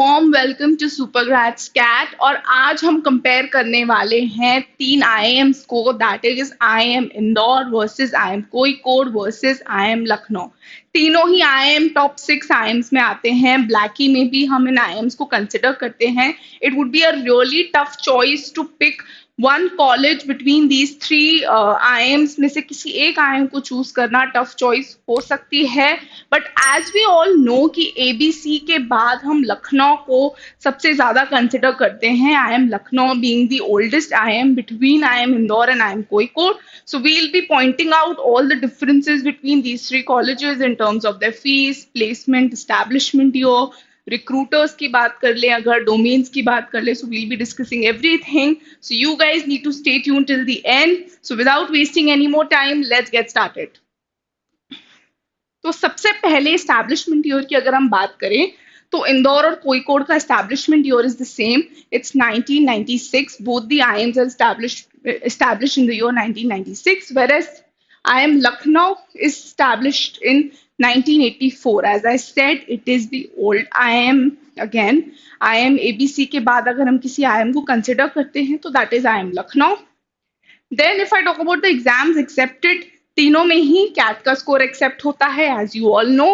Warm welcome to Supergrades CAT. और आज हम कंपेयर करने वाले हैं तीन आईएम्स को, that is IIM Indore versus IIM Kozhikode versus IIM Lucknow. तीनों ही आईएम टॉप 6 आईएम्स में आते हैं। ब्लैकी में भी हम इन आईएम्स को कंसिडर करते हैं। It would be a really tough choice to pick one college between these three IIMs में से किसी एक आईएम को चूज करना टफ चॉइस हो सकती है। But as we all know कि एबीसी के बाद हम लखनऊ को सबसे ज्यादा कंसिडर करते हैं। IIM Lucknow being the oldest IIM between IIM Indore and IIM Kozhikode, so we'll be pointing out all the differences between these three colleges in terms of their fees, placement, establishment year, recruiters की बात कर ले, अगर domains की बात कर ले, so we'll be discussing everything. So you guys need to stay tuned till the end. So without wasting any more time, let's get started. तो सबसे पहले एस्टैब्लिशमेंट ईयर की अगर हम बात करें तो इंदौर और कोझिकोड का establishment year is the same, it's 1996. Both the IIMs are established in the year 1996, whereas IIM Lucknow is established in 1984. As I said, it is the old IIM. Again, IIM ABC के बाद अगर हम किसी IIM को consider करते हैं तो that is IIM Lucknow. Then if I talk about the exams accepted, तीनों में ही कैट का स्कोर एक्सेप्ट होता है, as you all know.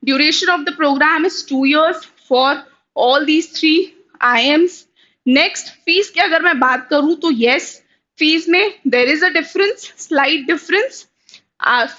Duration of the program is 2 years for all these three IIMs. Next, fees की अगर मैं बात करूं तो yes, फीस में there is a difference, slight difference.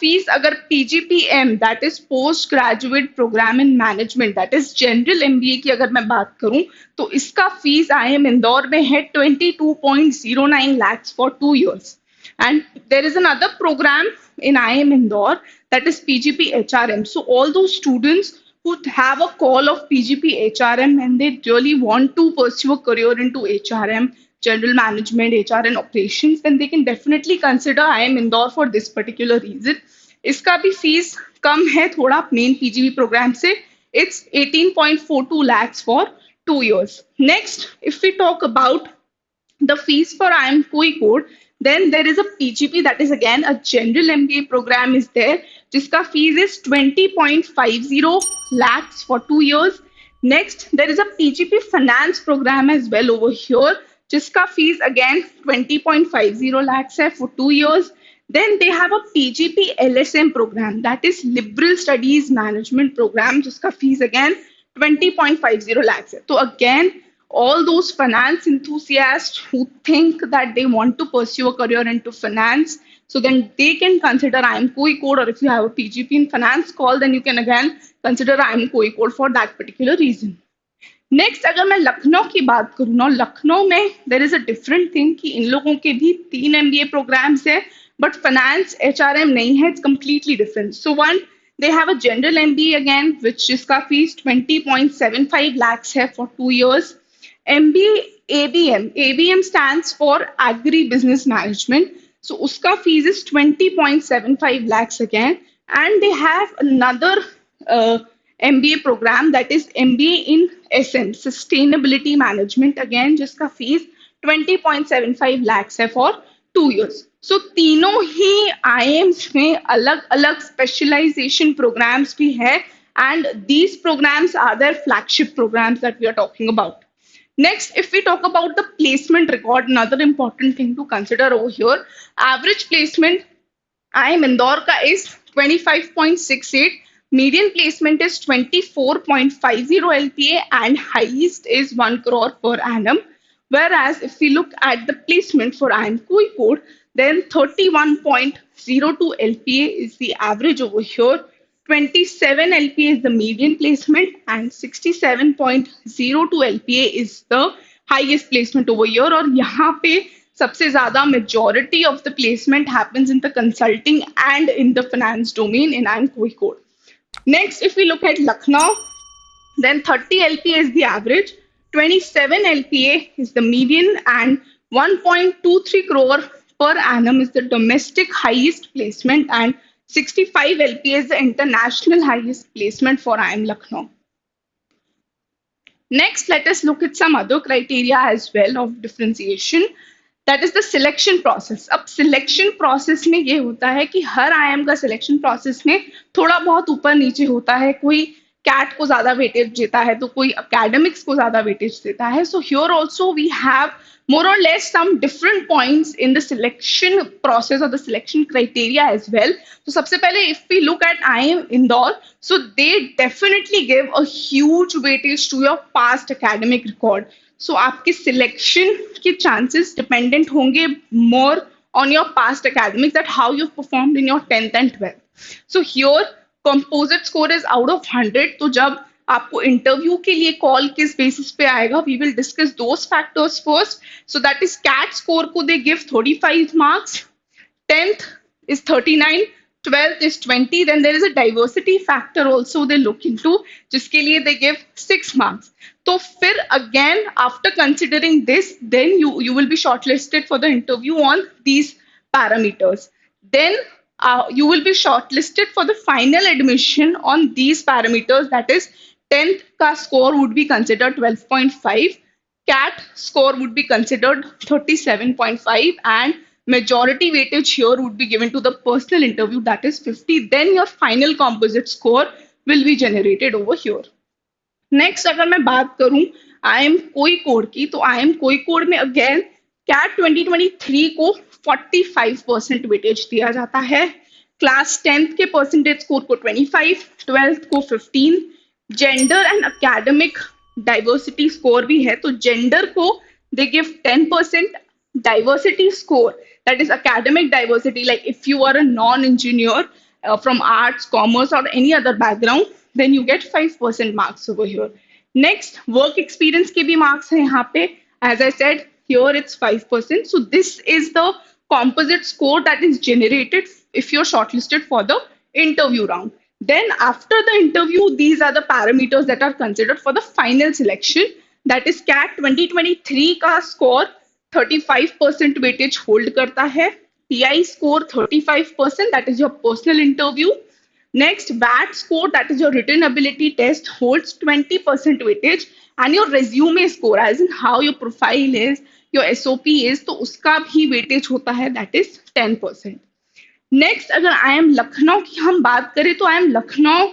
Fees अगर PGPM that is post graduate programme in management, that is general MBA की अगर मैं बात करूं तो इसका फीस आईएम इंदौर में है 22.09 lakhs for 2 years. And there is another program in IIM Indore that is PGP HRM. So all those students who have a call of PGP HRM and they really want to pursue a career into HRM, general management, HR and operations, then they can definitely consider IIM Indore for this particular reason. इसका भी fees कम है थोड़ा main PGP programme से. It's 18.42 lakhs for 2 years. Next, if we talk about the fees for IIM Kozhikode, then there is a PGP that is again a general MBA program is there, जिसका fees is 20.50 lakhs for 2 years. Next, there is a PGP finance program as well over here, जिसका fees again 20.50 lakhs है for 2 years. Then they have a PGP LSM program, that is Liberal Studies Management program, जिसका fees again 20.50 lakhs है. तो again, all those finance enthusiasts who think that they want to pursue a career into finance, so then they can consider IIM Kozhikode, or if you have a PGP in finance call, then you can again consider IIM Kozhikode for that particular reason. Next, अगर मैं लखनऊ की बात करूँ ना, लखनऊ में there is a different thing कि इन लोगों के भी 3 MBA programs है, but finance HRM नहीं है, it's completely different. So one, they have a general MBA again, which जिसका fees 20.75 lakhs है for 2 years. MBA ABM, ABM stands for Agri-Business Management. So uska fees is 20.75 lakhs again. And they have another MBA program that is MBA in SM, Sustainability Management again, जिसका fees 20.75 lakhs है for 2 years. So तीनों ही IIMs में अलग अलग specialization programs भी है, and these programs are their flagship programs that we are talking about. Next, if we talk about the placement record, another important thing to consider over here, average placement IIM Indore ka is 25.68, median placement is 24.50 LPA, and highest is 1 crore per annum. Whereas if we look at the placement for IIM Kozhikode, then 31.02 LPA is the average over here. 27 LPA is the median placement and 67.02 LPA is the highest placement over here. और यहाँ पे सबसे ज़्यादा majority of the placement happens in the consulting and in the finance domain in IIM Kozhikode. Next, if we look at Lucknow, then 30 LPA is the average, 27 LPA is the median, and 1.23 crore per annum is the domestic highest placement, and 65 LPA is the international highest placement for IIM Lucknow. Next, let us look at some other criteria as well of differentiation. That is the selection process. अब selection process में ये होता है कि हर IIM का selection process में थोड़ा बहुत ऊपर नीचे होता है. कोई कैट को ज्यादा वेटेज देता है, तो कोई एकेडमिक्स को ज्यादा वेटेज देता है. So here also we have more or less some different points in the selection process or the selection criteria as well. So सबसे पहले if we look at IIM Indore, so they definitely give a huge weightage to your past academic record. So आपके selection के chances dependent होंगे more on your past academics, that how you've performed in your 10th and 12th. So here composite score is out of 100. तो जब आपको interview के लिए call किस basis पे आएगा, we will discuss those factors first. So that is CAT score को दे give 35 marks, 10th is 39, 12th is 20. Then there is a diversity factor also they look into, जिसके लिए they give 6 marks. तो फिर again after considering this, then you will be shortlisted for the interview on these parameters. Then you will be shortlisted for the final admission on these parameters, that is 10th का score would be considered 12.5, CAT score would be considered 37.5, and majority weightage here would be given to the personal interview, that is 50. Then your final composite score will be generated over here. Next अगर मैं बात करूं IIM कोइकोड की, तो IIM कोइकोड में again CAT 2023 को 45% weightage दिया जाता है. क्लास 10th के परसेंटेज स्कोर को 25, 12th को 15. Gender and academic diversity score भी है, तो जेंडर को दे give 10%. Diversity score, that is academic diversity, like if you are a non engineer from arts, commerce और any other background, then you get 5% marks over here. Next work experience के भी marks है यहाँ पे. As I said here it's 5%. So this is the composite score that is generated if you're shortlisted for the interview round. Then after the interview, these are the parameters that are considered for the final selection. That is CAT 2023 का score 35% weightage hold करता है. PI score 35%, that is your personal interview. Next, VAT score, that is your written ability test, holds 20% weightage. And your resume score, as in how your profile is, your SOP is, तो उसका भी weightage होता है, that is 10%. Next अगर IIM Lucknow की हम बात करें, तो IIM Lucknow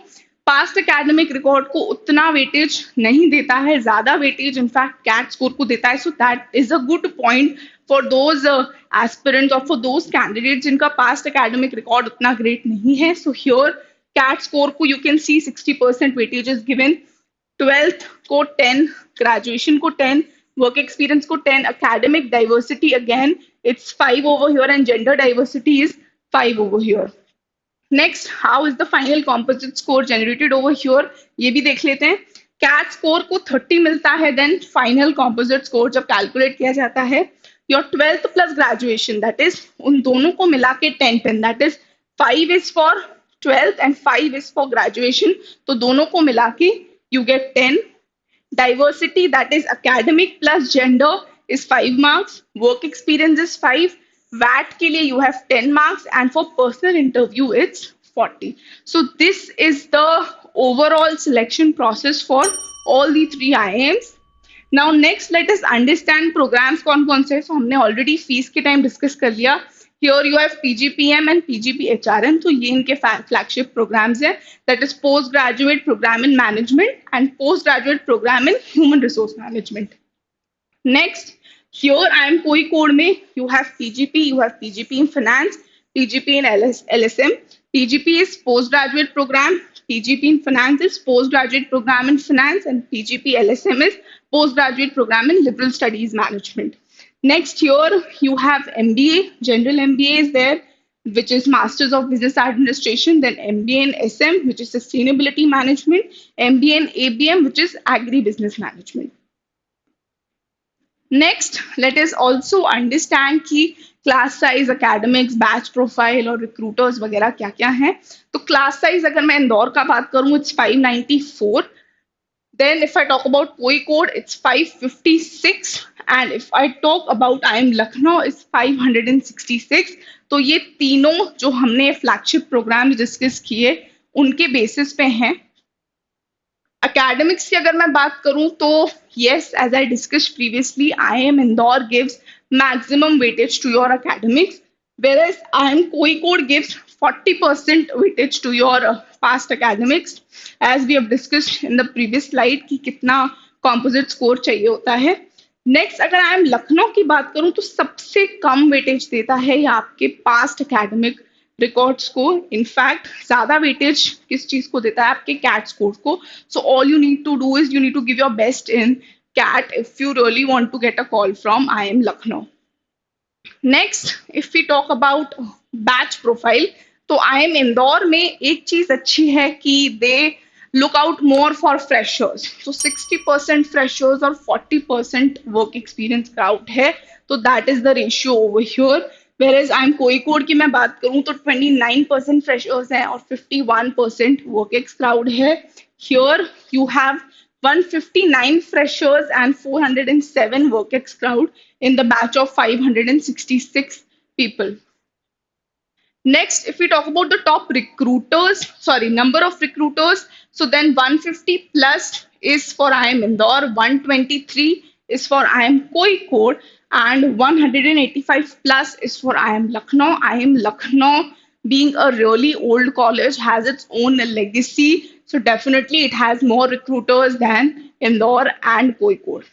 past academic record को उतना वेटेज नहीं देता है, ज्यादा वेटेज इनफैक्ट कैट स्कोर को देता है. सो that is a good point for those aspirants और फॉर दोज कैंडिडेट जिनका पास्ट एकेडमिक रिकॉर्ड उतना ग्रेट नहीं है. सो हियर कैट स्कोर को you can see 60% weightage is given. 12th को 10, ग्रेजुएशन को 10, वर्क एक्सपीरियंस को 10, academic diversity again it's 5 over here, and gender diversity is 5 over here. Next, how is the final composite score generated over here? ये भी देख लेते हैं. CAT score को 30 मिलता है, then final composite score जब calculate किया जाता है, your 12th plus graduation, that is उन दोनों को मिला के 10, that is 5 is for 12th and 5 is for graduation, तो दोनों को मिला के you get 10. Diversity, that is academic plus gender, is 5 marks. Work experience is 5. VAT के लिए you have 10 marks, and for personal interview it's 40. So this is the overall selection process for all the 3 IIMs. Now next let us understand programs कौन से. So हमने already fees के time discuss कर लिया. Here you have PGPM and PGPHRM. तो ये इनके flagship programs हैं. That is postgraduate program in management and postgraduate program in human resource management. Next, here IIM कोइकोड में you have PGP, you have PGP in finance, PGP in LSM. PGP is postgraduate program, PGP in finance is postgraduate program in finance, and PGP LSM is postgraduate program in liberal studies management. Next, here you have MBA, general MBA is there, which is Masters of Business Administration, then MBA in SM, which is Sustainability Management, MBA in ABM, which is Agri-Business Management. Next, let us also understand कि class size, academics, batch profile और recruiters वगैरह क्या क्या हैं. तो class size अगर मैं इंदौर का बात करूं, it's 594. Then if I talk about Kozhikode, it's 556. And if I talk about IIM Lucknow, it's 566. तो ये तीनों जो हमने फ्लैगशिप प्रोग्राम डिस्कस किए उनके बेसिस पे हैं. Academics की अगर मैं बात करूं, तो yes, as I discussed previously, IIM Indore gives maximum weightage to your academics, whereas IIM कोइकोड gives 40% weightage to your past academics, as we have discussed in the previous slide कि कितना composite score चाहिए होता है. Next अगर आई M Lucknow की बात करूं तो सबसे कम वेटेज देता है ये आपके पास्ट एकेडमिक रिकॉर्ड्स को. इनफैक्ट ज्यादा वेटेज किस चीज को देता है? आपके कैट स्कोर को. So all you need to do is you need to give your best in CAT if you really want to get a call from I M Lucknow. Next if we talk about batch profile, तो I M Indore में एक चीज अच्छी है कि दे look out more for freshers. So 60% freshers और 40% work experience crowd है. तो that is the ratio over here. Whereas I'm कोईकोड की मैं बात करूँ तो 29% freshers हैं और 51% work ex crowd है. Here you have 159 freshers and 407 work ex crowd in the batch of 566 people. Next, if we talk about the top recruiters, sorry, number of recruiters, so then 150 plus is for IIM Indore, 123 is for IIM Kozhikode, and 185 plus is for IIM Lucknow. IIM Lucknow, being a really old college, has its own legacy. So definitely it has more recruiters than Indore and Kozhikode.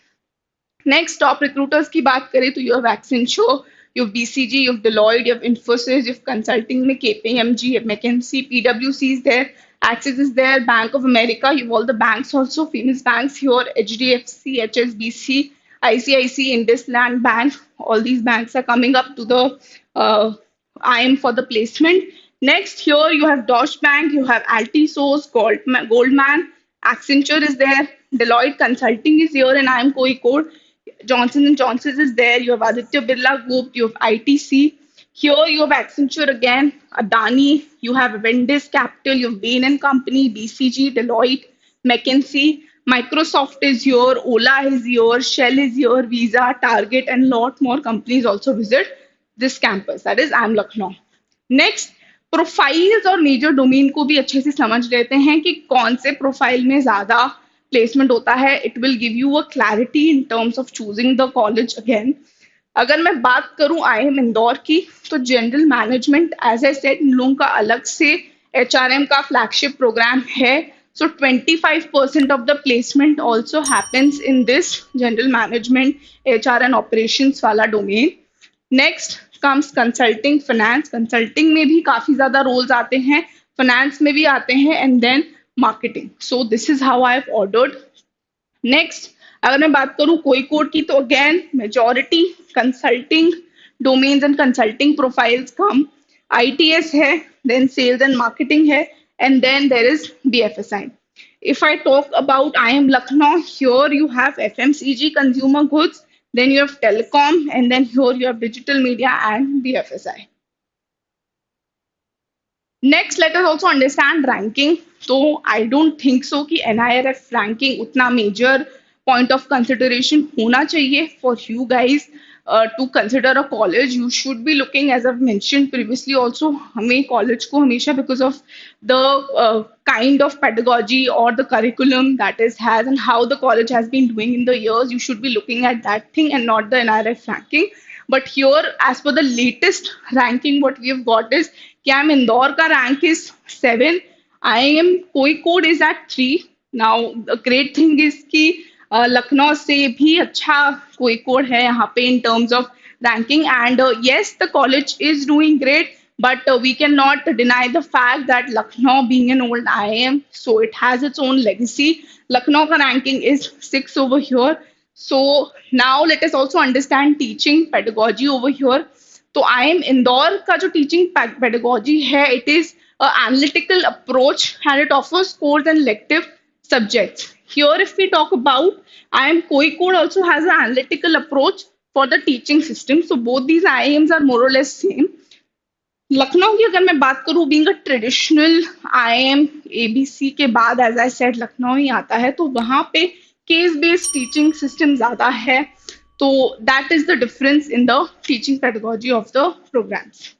Next, top recruiters की बात करें तो you have Accenture, you have BCG, you have Deloitte, you have Infosys, you have consulting में KPMG, you have McKinsey, PwC is there, Axis is there, Bank of America, you have all the banks also, famous banks here, HDFC, HSBC, ICICI, IndusLand Bank, all these banks are coming up to the IIM for the placement. Next, here you have Deutsche Bank, you have Altisource, Goldman, Accenture is there, Deloitte Consulting is here, and IIM Kozhikode. Johnson and Johnson is there. You have Aditya Birla Group. You have ITC. Here you have Accenture again, Adani. You have Vendis Capital. You have Bain and Company, BCG, Deloitte, McKinsey. Microsoft is here. Ola is here. Shell is here. Visa, Target, and lot more companies also visit this campus. That is IIM Lucknow. Next, profiles और major domain को भी अच्छे से समझ लेते हैं कि कौन से प्रोफाइल में ज्यादा प्लेसमेंट होता है. It will give you a clarity in terms of choosing the college again. अगर मैं बात करूं आईएम इंदौर की तो general management as I said इन लोगों का अलग से एचआरएम का फ्लैगशिप प्रोग्राम है. So 25% of the placement also happens in this general management HR and operations वाला domain. Next comes consulting finance. Consulting में भी काफी ज्यादा रोल्स आते हैं, फाइनेंस में भी आते हैं, and then marketing. So this is how I have ordered. Next, अगर मैं बात करूँ कोईकोड की तो again majority consulting domains and consulting profiles come. ITS है, then sales and marketing है, and then there is BFSI. If I talk about IIM Lucknow, here you have FMCG, consumer goods, then you have telecom, and then here you have digital media and BFSI. Next, let us also understand ranking. So I don't think so कि NIRF ranking उतना major point of consideration होना चाहिए for you guys to consider a college. You should be looking, as I've mentioned previously also, हमें college को हमेशा because of the kind of pedagogy or the curriculum that is has and how the college has been doing in the years, you should be looking at that thing and not the NIRF ranking. But here, as per the latest ranking, what we have got is कि IIM Indore का rank is 7, IIM Kozhikode is at 3. Now, the great thing is कि लखनऊ से भी अच्छा Kozhikode है यहाँ पे in terms of ranking. And yes, the college is doing great, but we cannot deny the fact that Lucknow being an old IIM, so it has its own legacy. Lucknow ka ranking is 6 over here. So now let us also understand teaching pedagogy over here. तो IIM Indore का जो teaching pedagogy है, it is an analytical approach and it offers course and elective subjects. Here, if we talk about IIM Kozhikode also has an analytical approach for the teaching system. So both these IIMs are more or less same. Lucknow की अगर मैं बात करूं being a traditional IIM ABC के बाद as I said Lucknow ही आता है, तो वहां पे केस बेस्ड टीचिंग सिस्टम ज्यादा है. तो that is the difference in the teaching pedagogy of the programmes.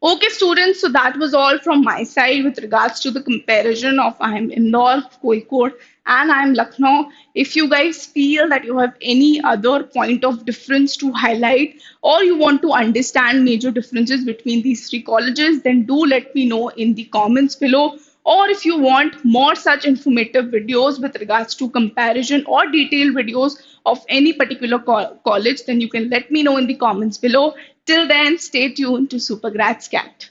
Okay, students, so that was all from my side with regards to the comparison of I am Indore, Kozhikode, and I am Lucknow. If you guys feel that you have any other point of difference to highlight or you want to understand major differences between these three colleges, then do let me know in the comments below. Or if you want more such informative videos with regards to comparison or detailed videos of any particular college, then you can let me know in the comments below. Till then, stay tuned to Super Grad Scat.